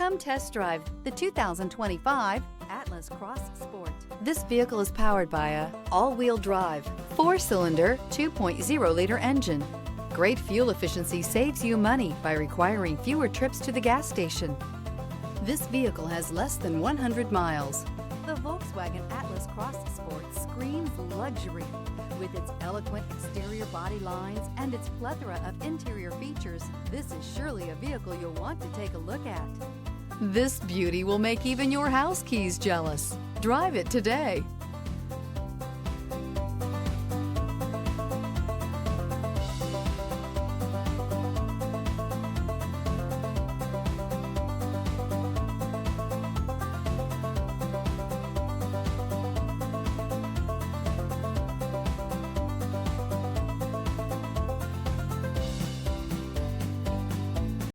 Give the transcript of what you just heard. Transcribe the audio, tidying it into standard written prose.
Come test drive the 2025 Atlas Cross Sport. This vehicle is powered by a all-wheel drive, 4-cylinder, 2.0-liter engine. Great fuel efficiency saves you money by requiring fewer trips to the gas station. This vehicle has less than 100 miles. The Volkswagen Atlas Cross Sport screams luxury. With its eloquent exterior body lines and its plethora of interior features, this is surely a vehicle you'll want to take a look at. This beauty will make even your house keys jealous. Drive it today.